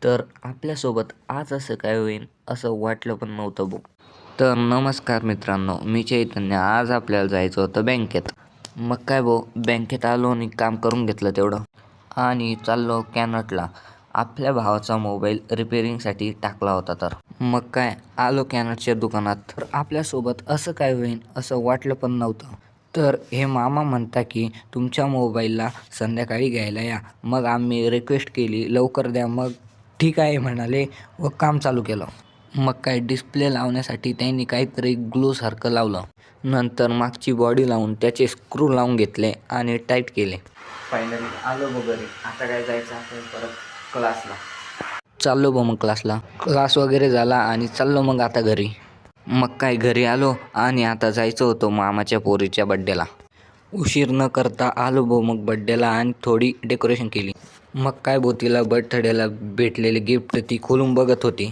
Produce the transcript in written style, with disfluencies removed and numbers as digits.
तर आपल्यासोबत आज असं काय होईल असं वाटलं पण नव्हतं भाऊ. तर नमस्कार मित्रांनो, मी चैतन्य. आज आपल्याला जायचं होतं बँकेत. मग काय भाऊ, बँकेत आलो आणि काम करून घेतलं तेवढं आणि चाललो कॅनटला. आपल्या भावाचा मोबाईल रिपेरिंगसाठी टाकला होता. तर मग काय आलो कॅनटच्या दुकानात. तर आपल्यासोबत असं काय होईल असं वाटलं पण नव्हतं. तर हे मामा म्हणता की तुमच्या मोबाईलला संध्याकाळी घ्यायला या. मग आम्ही रिक्वेस्ट केली लवकर द्या. मग ठीक आहे म्हणाले व काम चालू केलं. मग काय डिस्प्ले लावण्यासाठी त्यांनी काहीतरी ग्लूसारखं लावलं. नंतर मागची बॉडी लावून त्याचे स्क्रू लावून घेतले आणि टाईट केले. फायनली आलो घरी. आता काय जायचं आपण परत क्लासला. चाललो मग क्लास वगैरे झाला आणि चाललो मग आता घरी. मग काय घरी आलो आणि आता जायचं होतं मामाच्या पोरीच्या बड्डेला. उशीर न करता आलो मग बड्डेला आणि थोडी डेकोरेशन केली. मग काय तिला बर्थडेला भेटलेले गिफ्ट ती खोलून बघत होती.